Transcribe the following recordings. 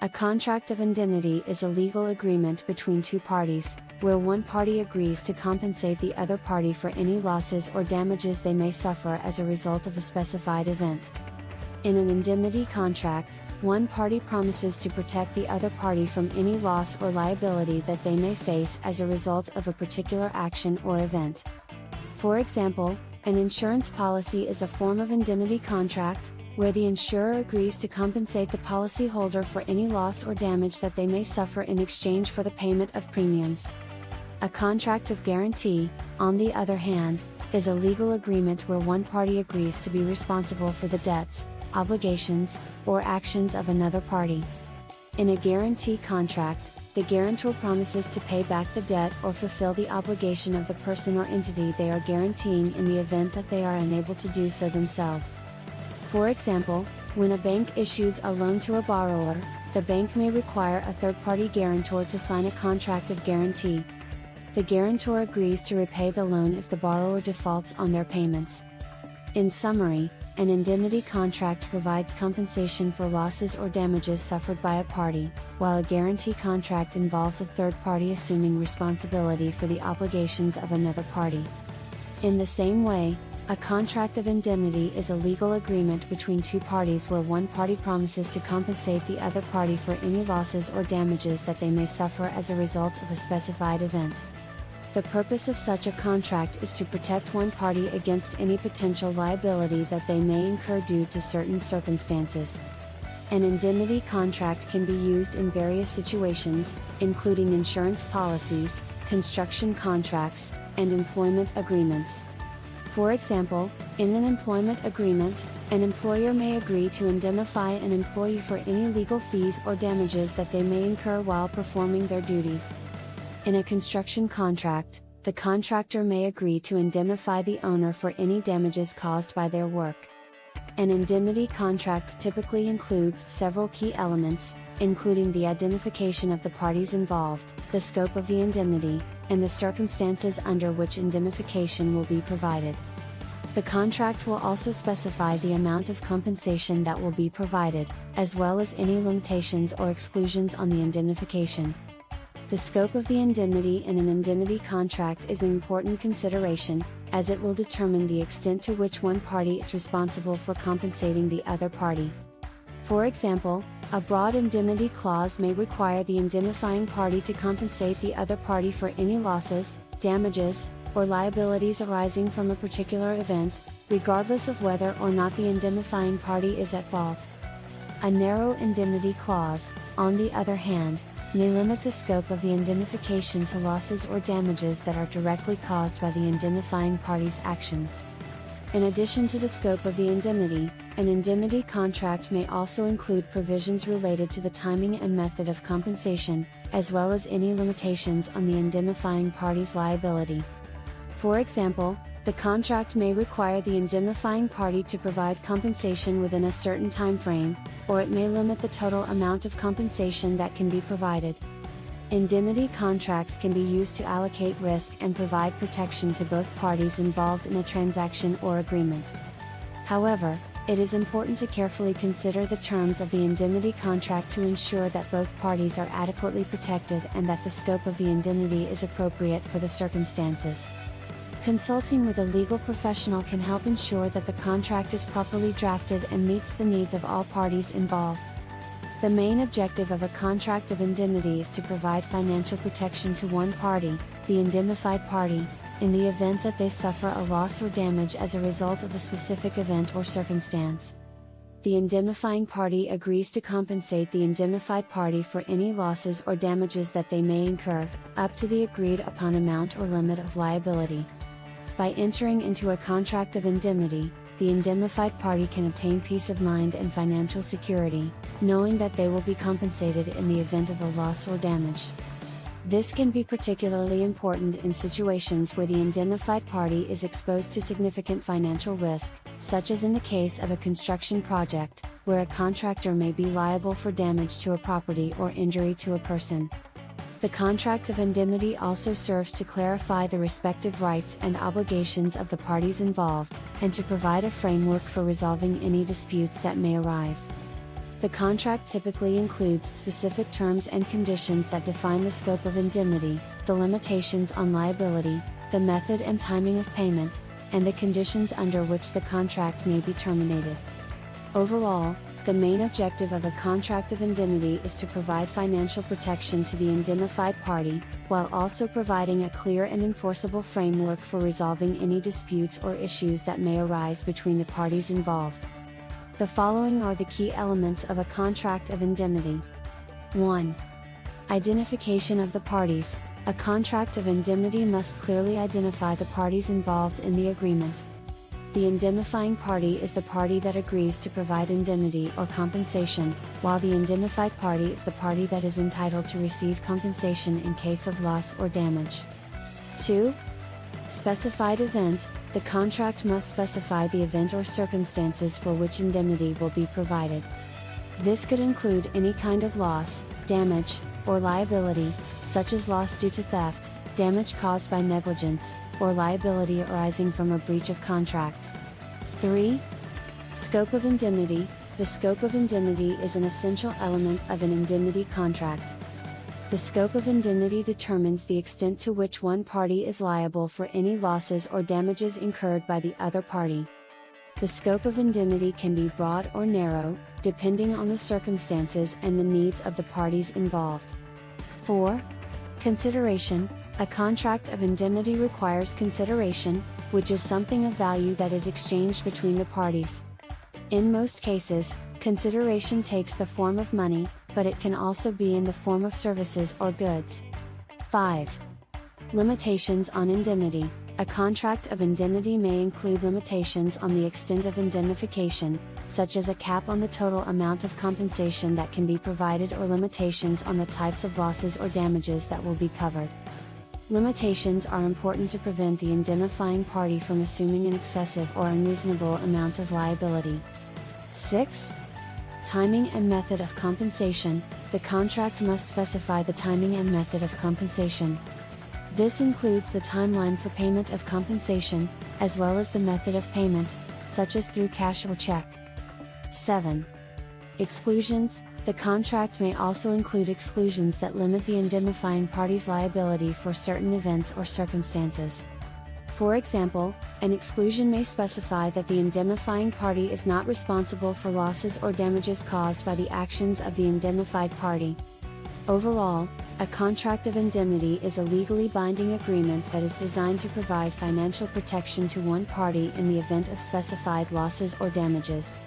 A contract of indemnity is a legal agreement between two parties, where one party agrees to compensate the other party for any losses or damages they may suffer as a result of a specified event. In an indemnity contract, one party promises to protect the other party from any loss or liability that they may face as a result of a particular action or event. For example, an insurance policy is a form of indemnity contract, where the insurer agrees to compensate the policyholder for any loss or damage that they may suffer in exchange for the payment of premiums. A contract of guarantee, on the other hand, is a legal agreement where one party agrees to be responsible for the debts, obligations, or actions of another party. In a guarantee contract, the guarantor promises to pay back the debt or fulfill the obligation of the person or entity they are guaranteeing in the event that they are unable to do so themselves. For example, when a bank issues a loan to a borrower, the bank may require a third-party guarantor to sign a contract of guarantee. The guarantor agrees to repay the loan if the borrower defaults on their payments. In summary, an indemnity contract provides compensation for losses or damages suffered by a party, while a guarantee contract involves a third party assuming responsibility for the obligations of another party. In the same way, a contract of indemnity is a legal agreement between two parties where one party promises to compensate the other party for any losses or damages that they may suffer as a result of a specified event. The purpose of such a contract is to protect one party against any potential liability that they may incur due to certain circumstances. An indemnity contract can be used in various situations, including insurance policies, construction contracts, and employment agreements. For example, in an employment agreement, an employer may agree to indemnify an employee for any legal fees or damages that they may incur while performing their duties. In a construction contract, the contractor may agree to indemnify the owner for any damages caused by their work. An indemnity contract typically includes several key elements, including the identification of the parties involved, the scope of the indemnity, and the circumstances under which indemnification will be provided. The contract will also specify the amount of compensation that will be provided, as well as any limitations or exclusions on the indemnification. The scope of the indemnity in an indemnity contract is an important consideration, as it will determine the extent to which one party is responsible for compensating the other party. For example, a broad indemnity clause may require the indemnifying party to compensate the other party for any losses, damages, or liabilities arising from a particular event, regardless of whether or not the indemnifying party is at fault. A narrow indemnity clause, on the other hand, may limit the scope of the indemnification to losses or damages that are directly caused by the indemnifying party's actions. In addition to the scope of the indemnity, an indemnity contract may also include provisions related to the timing and method of compensation, as well as any limitations on the indemnifying party's liability. For example, the contract may require the indemnifying party to provide compensation within a certain time frame, or it may limit the total amount of compensation that can be provided. Indemnity contracts can be used to allocate risk and provide protection to both parties involved in a transaction or agreement. However, it is important to carefully consider the terms of the indemnity contract to ensure that both parties are adequately protected and that the scope of the indemnity is appropriate for the circumstances. Consulting with a legal professional can help ensure that the contract is properly drafted and meets the needs of all parties involved. The main objective of a contract of indemnity is to provide financial protection to one party, the indemnified party, in the event that they suffer a loss or damage as a result of a specific event or circumstance. The indemnifying party agrees to compensate the indemnified party for any losses or damages that they may incur, up to the agreed upon amount or limit of liability. By entering into a contract of indemnity, the indemnified party can obtain peace of mind and financial security, knowing that they will be compensated in the event of a loss or damage. This can be particularly important in situations where the indemnified party is exposed to significant financial risk, such as in the case of a construction project, where a contractor may be liable for damage to a property or injury to a person. The contract of indemnity also serves to clarify the respective rights and obligations of the parties involved, and to provide a framework for resolving any disputes that may arise. The contract typically includes specific terms and conditions that define the scope of indemnity, the limitations on liability, the method and timing of payment, and the conditions under which the contract may be terminated. Overall, the main objective of a contract of indemnity is to provide financial protection to the indemnified party, while also providing a clear and enforceable framework for resolving any disputes or issues that may arise between the parties involved. The following are the key elements of a contract of indemnity. 1. Identification of the parties. A contract of indemnity must clearly identify the parties involved in the agreement. The indemnifying party is the party that agrees to provide indemnity or compensation, while the indemnified party is the party that is entitled to receive compensation in case of loss or damage. 2. Specified event. The contract must specify the event or circumstances for which indemnity will be provided. This could include any kind of loss, damage, or liability, such as loss due to theft, damage caused by negligence, or liability arising from a breach of contract. 3. Scope of indemnity. The scope of indemnity is an essential element of an indemnity contract. The scope of indemnity determines the extent to which one party is liable for any losses or damages incurred by the other party. The scope of indemnity can be broad or narrow, depending on the circumstances and the needs of the parties involved. 4. Consideration. A contract of indemnity requires consideration, which is something of value that is exchanged between the parties. In most cases, consideration takes the form of money, but it can also be in the form of services or goods. 5. Limitations on indemnity. A contract of indemnity may include limitations on the extent of indemnification, such as a cap on the total amount of compensation that can be provided or limitations on the types of losses or damages that will be covered. Limitations are important to prevent the indemnifying party from assuming an excessive or unreasonable amount of liability. 6. Timing and method of compensation. The contract must specify the timing and method of compensation. This includes the timeline for payment of compensation, as well as the method of payment, such as through cash or check. 7. Exclusions. The contract may also include exclusions that limit the indemnifying party's liability for certain events or circumstances. For example, an exclusion may specify that the indemnifying party is not responsible for losses or damages caused by the actions of the indemnified party. Overall, a contract of indemnity is a legally binding agreement that is designed to provide financial protection to one party in the event of specified losses or damages.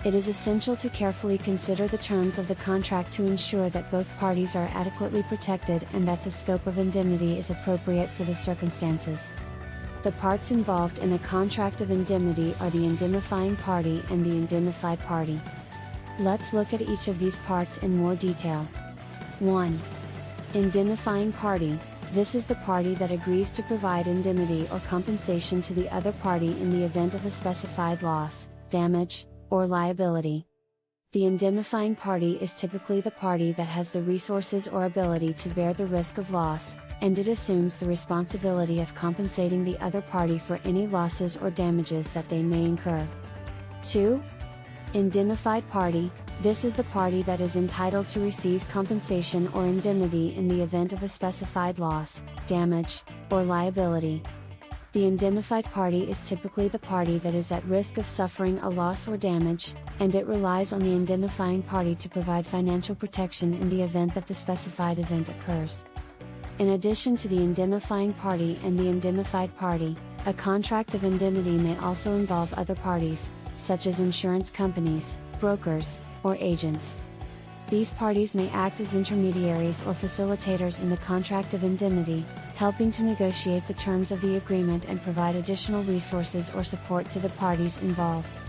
It is essential to carefully consider the terms of the contract to ensure that both parties are adequately protected and that the scope of indemnity is appropriate for the circumstances. The parts involved in a contract of indemnity are the indemnifying party and the indemnified party. Let's look at each of these parts in more detail. 1. Indemnifying party. This is the party that agrees to provide indemnity or compensation to the other party in the event of a specified loss, damage, or liability. The indemnifying party is typically the party that has the resources or ability to bear the risk of loss, and it assumes the responsibility of compensating the other party for any losses or damages that they may incur. 2. Indemnified party. This is the party that is entitled to receive compensation or indemnity in the event of a specified loss, damage, or liability. The indemnified party is typically the party that is at risk of suffering a loss or damage, and it relies on the indemnifying party to provide financial protection in the event that the specified event occurs. In addition to the indemnifying party and the indemnified party, a contract of indemnity may also involve other parties, such as insurance companies, brokers, or agents. These parties may act as intermediaries or facilitators in the contract of indemnity, helping to negotiate the terms of the agreement and provide additional resources or support to the parties involved.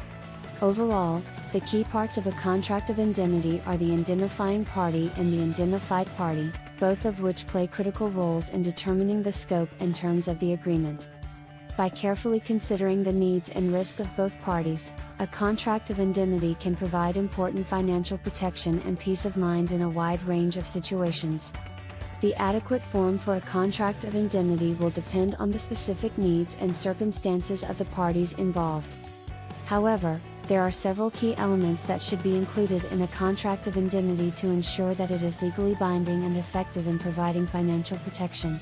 Overall, the key parts of a contract of indemnity are the indemnifying party and the indemnified party, both of which play critical roles in determining the scope and terms of the agreement. By carefully considering the needs and risk of both parties, a contract of indemnity can provide important financial protection and peace of mind in a wide range of situations. The adequate form for a contract of indemnity will depend on the specific needs and circumstances of the parties involved. However, There are several key elements that should be included in a contract of indemnity to ensure that it is legally binding and effective in providing financial protection.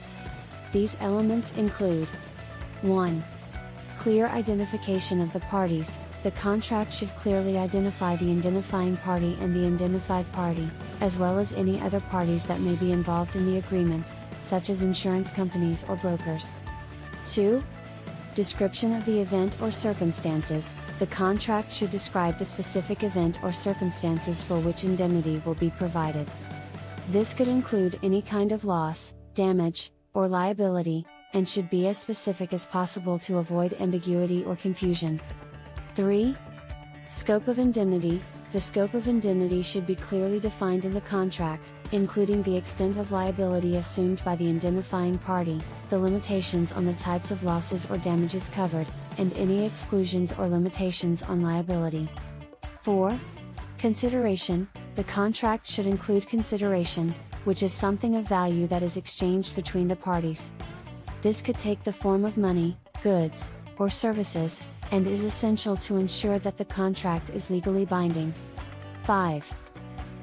These elements include: 1. Clear identification of the parties. The contract should clearly identify the indemnifying party and the indemnified party, as well as any other parties that may be involved in the agreement, such as insurance companies or brokers. 2. Description of the event or circumstances. The contract should describe the specific event or circumstances for which indemnity will be provided. This could include any kind of loss, damage, or liability, and should be as specific as possible to avoid ambiguity or confusion. 3. Scope of indemnity. The scope of indemnity should be clearly defined in the contract, including the extent of liability assumed by the indemnifying party, the limitations on the types of losses or damages covered, and any exclusions or limitations on liability. 4. Consideration. The contract should include consideration, which is something of value that is exchanged between the parties. This could take the form of money, goods, or services, and is essential to ensure that the contract is legally binding. 5.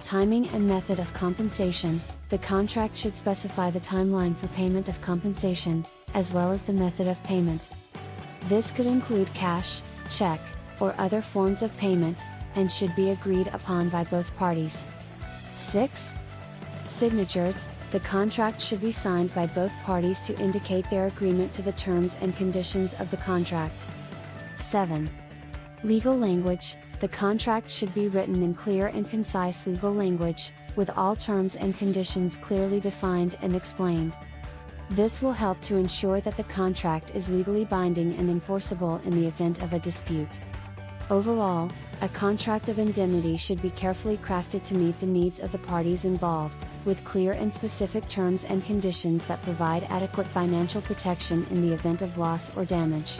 Timing and method of compensation. The contract should specify the timeline for payment of compensation, as well as the method of payment. This could include cash, check, or other forms of payment, and should be agreed upon by both parties. 6. Signatures. The contract should be signed by both parties to indicate their agreement to the terms and conditions of the contract. 7. Legal language. The contract should be written in clear and concise legal language, with all terms and conditions clearly defined and explained. This will help to ensure that the contract is legally binding and enforceable in the event of a dispute. Overall, a contract of indemnity should be carefully crafted to meet the needs of the parties involved, with clear and specific terms and conditions that provide adequate financial protection in the event of loss or damage.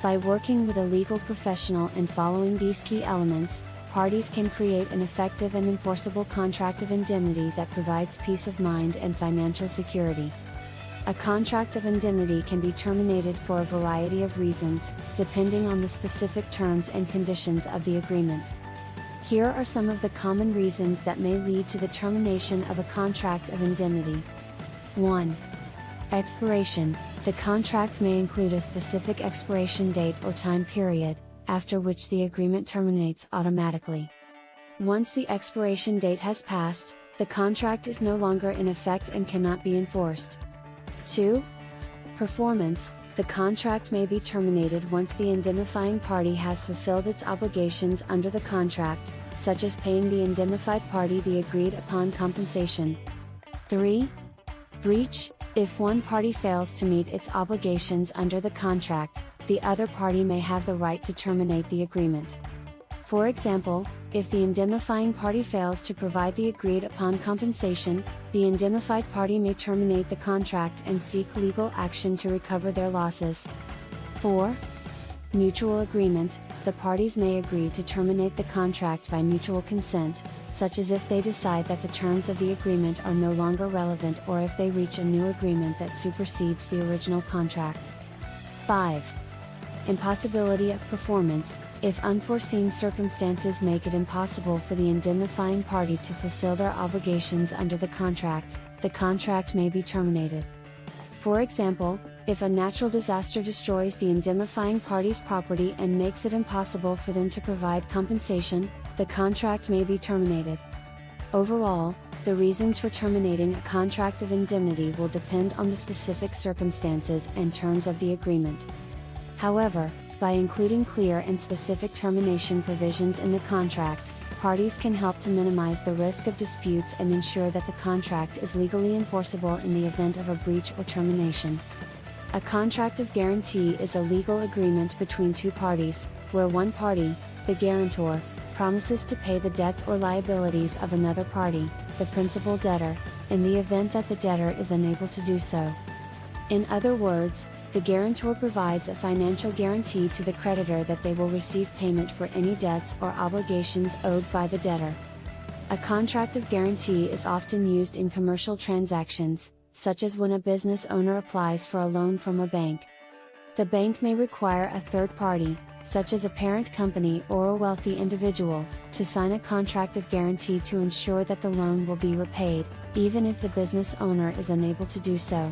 By working with a legal professional and following these key elements, parties can create an effective and enforceable contract of indemnity that provides peace of mind and financial security. A contract of indemnity can be terminated for a variety of reasons, depending on the specific terms and conditions of the agreement. Here are some of the common reasons that may lead to the termination of a contract of indemnity. 1. Expiration. The contract may include a specific expiration date or time period, after which the agreement terminates automatically. Once the expiration date has passed, the contract is no longer in effect and cannot be enforced. 2. Performance. The contract may be terminated once the indemnifying party has fulfilled its obligations under the contract, such as paying the indemnified party the agreed upon compensation. 3. Breach. If one party fails to meet its obligations under the contract, the other party may have the right to terminate the agreement. For example, if the indemnifying party fails to provide the agreed upon compensation, the indemnified party may terminate the contract and seek legal action to recover their losses. 4. Mutual agreement. The parties may agree to terminate the contract by mutual consent, such as if they decide that the terms of the agreement are no longer relevant or if they reach a new agreement that supersedes the original contract. 5. Impossibility of performance. If unforeseen circumstances make it impossible for the indemnifying party to fulfill their obligations under the contract may be terminated. For example, if a natural disaster destroys the indemnifying party's property and makes it impossible for them to provide compensation, the contract may be terminated. Overall, the reasons for terminating a contract of indemnity will depend on the specific circumstances and terms of the agreement. However, by including clear and specific termination provisions in the contract, parties can help to minimize the risk of disputes and ensure that the contract is legally enforceable in the event of a breach or termination. A contract of guarantee is a legal agreement between two parties, where one party, the guarantor, promises to pay the debts or liabilities of another party, the principal debtor, in the event that the debtor is unable to do so. In other words, the guarantor provides a financial guarantee to the creditor that they will receive payment for any debts or obligations owed by the debtor. A contract of guarantee is often used in commercial transactions, such as when a business owner applies for a loan from a bank. The bank may require a third party, such as a parent company or a wealthy individual, to sign a contract of guarantee to ensure that the loan will be repaid, even if the business owner is unable to do so.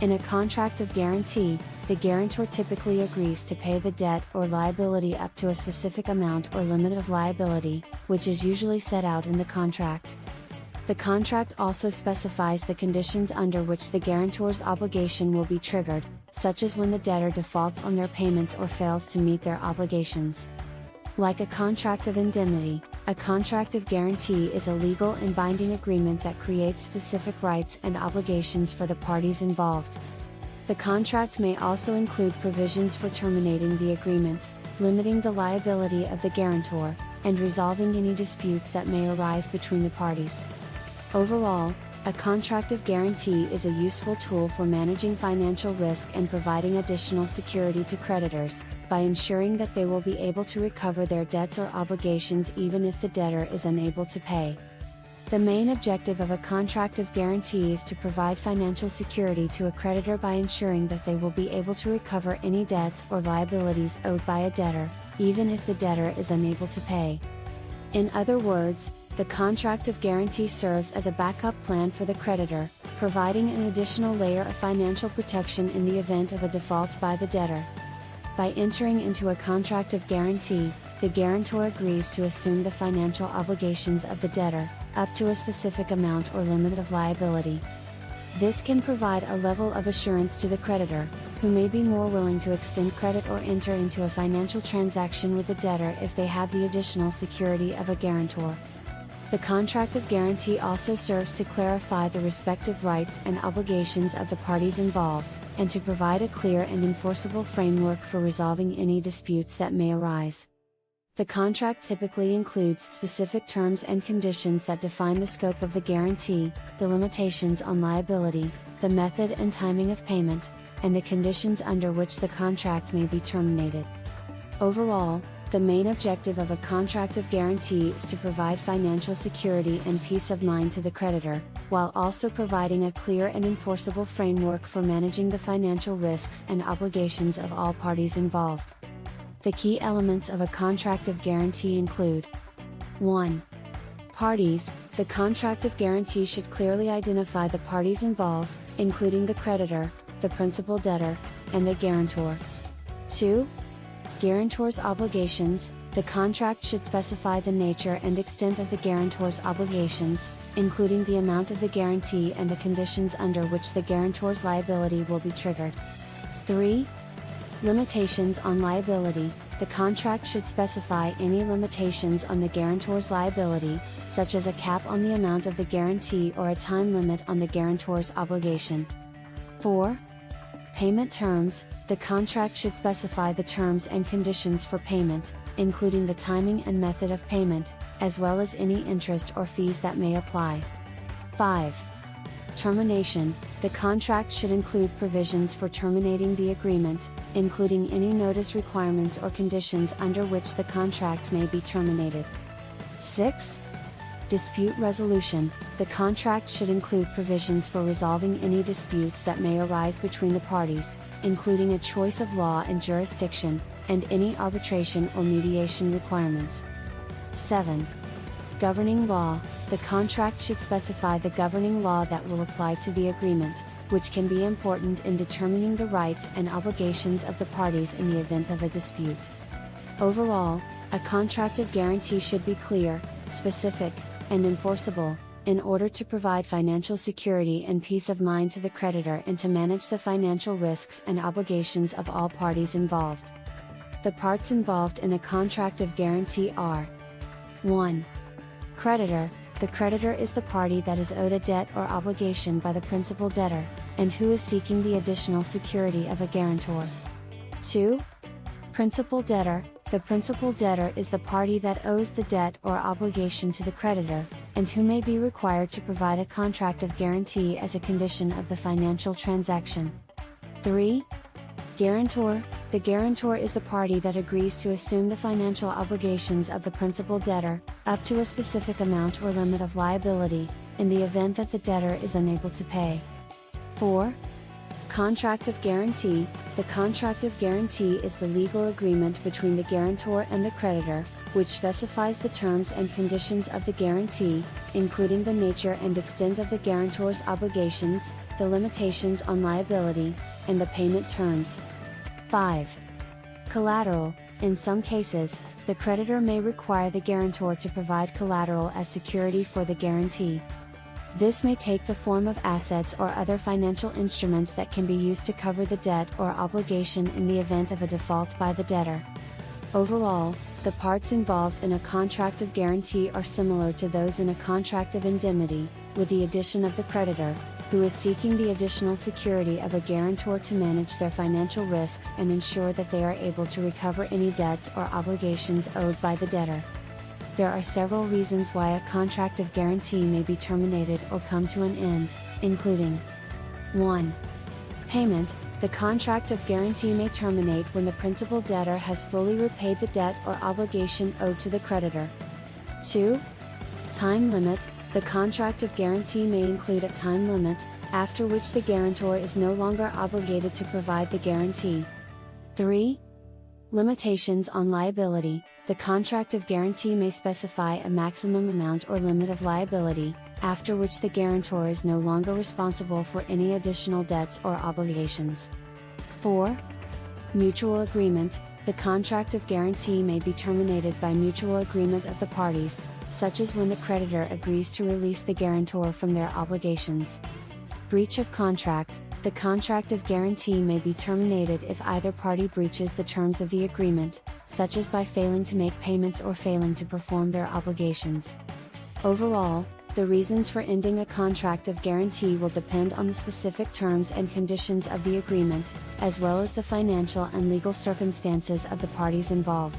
In a contract of guarantee, the guarantor typically agrees to pay the debt or liability up to a specific amount or limit of liability, which is usually set out in the contract. The contract also specifies the conditions under which the guarantor's obligation will be triggered, such as when the debtor defaults on their payments or fails to meet their obligations. Like a contract of indemnity, a contract of guarantee is a legal and binding agreement that creates specific rights and obligations for the parties involved. The contract may also include provisions for terminating the agreement, limiting the liability of the guarantor, and resolving any disputes that may arise between the parties. Overall, a contract of guarantee is a useful tool for managing financial risk and providing additional security to creditors, by ensuring that they will be able to recover their debts or obligations even if the debtor is unable to pay. The main objective of a contract of guarantee is to provide financial security to a creditor by ensuring that they will be able to recover any debts or liabilities owed by a debtor, even if the debtor is unable to pay. In other words, the contract of guarantee serves as a backup plan for the creditor, providing an additional layer of financial protection in the event of a default by the debtor. By entering into a contract of guarantee, the guarantor agrees to assume the financial obligations of the debtor, up to a specific amount or limit of liability. This can provide a level of assurance to the creditor, who may be more willing to extend credit or enter into a financial transaction with the debtor if they have the additional security of a guarantor. The contract of guarantee also serves to clarify the respective rights and obligations of the parties involved, and to provide a clear and enforceable framework for resolving any disputes that may arise. The contract typically includes specific terms and conditions that define the scope of the guarantee, the limitations on liability, the method and timing of payment, and the conditions under which the contract may be terminated. Overall, the main objective of a contract of guarantee is to provide financial security and peace of mind to the creditor, while also providing a clear and enforceable framework for managing the financial risks and obligations of all parties involved. The key elements of a contract of guarantee include: 1. Parties. The contract of guarantee should clearly identify the parties involved, including the creditor, the principal debtor, and the guarantor. 2. Guarantor's obligations. The contract should specify the nature and extent of the guarantor's obligations, including the amount of the guarantee and the conditions under which the guarantor's liability will be triggered. 3. Limitations on liability. The contract should specify any limitations on the guarantor's liability, such as a cap on the amount of the guarantee or a time limit on the guarantor's obligation. 4. Payment terms. The contract should specify the terms and conditions for payment, including the timing and method of payment, as well as any interest or fees that may apply. 5. Termination. The contract should include provisions for terminating the agreement, including any notice requirements or conditions under which the contract may be terminated. 6. Dispute resolution. The contract should include provisions for resolving any disputes that may arise between the parties, including a choice of law and jurisdiction, and any arbitration or mediation requirements. 7. Governing law. The contract should specify the governing law that will apply to the agreement, which can be important in determining the rights and obligations of the parties in the event of a dispute. Overall, a contract of guarantee should be clear, specific, and enforceable, in order to provide financial security and peace of mind to the creditor and to manage the financial risks and obligations of all parties involved. The parts involved in a contract of guarantee are: 1. Creditor. The creditor is the party that is owed a debt or obligation by the principal debtor, and who is seeking the additional security of a guarantor. 2. Principal debtor. The principal debtor is the party that owes the debt or obligation to the creditor, and who may be required to provide a contract of guarantee as a condition of the financial transaction. 3. Guarantor. The guarantor is the party that agrees to assume the financial obligations of the principal debtor, up to a specific amount or limit of liability, in the event that the debtor is unable to pay. 4. Contract of guarantee. The contract of guarantee is the legal agreement between the guarantor and the creditor, which specifies the terms and conditions of the guarantee, including the nature and extent of the guarantor's obligations, the limitations on liability, and the payment terms. 5. Collateral. In some cases, the creditor may require the guarantor to provide collateral as security for the guarantee. This may take the form of assets or other financial instruments that can be used to cover the debt or obligation in the event of a default by the debtor. Overall, the parts involved in a contract of guarantee are similar to those in a contract of indemnity, with the addition of the creditor, who is seeking the additional security of a guarantor to manage their financial risks and ensure that they are able to recover any debts or obligations owed by the debtor. There are several reasons why a contract of guarantee may be terminated or come to an end, including 1. Payment. The contract of guarantee may terminate when the principal debtor has fully repaid the debt or obligation owed to the creditor. 2. Time limit. The contract of guarantee may include a time limit, after which the guarantor is no longer obligated to provide the guarantee. 3. Limitations on liability. The contract of guarantee may specify a maximum amount or limit of liability, after which the guarantor is no longer responsible for any additional debts or obligations. 4. Mutual agreement. The contract of guarantee may be terminated by mutual agreement of the parties, such as when the creditor agrees to release the guarantor from their obligations. Breach of contract. The contract of guarantee may be terminated if either party breaches the terms of the agreement, such as by failing to make payments or failing to perform their obligations. Overall, the reasons for ending a contract of guarantee will depend on the specific terms and conditions of the agreement, as well as the financial and legal circumstances of the parties involved.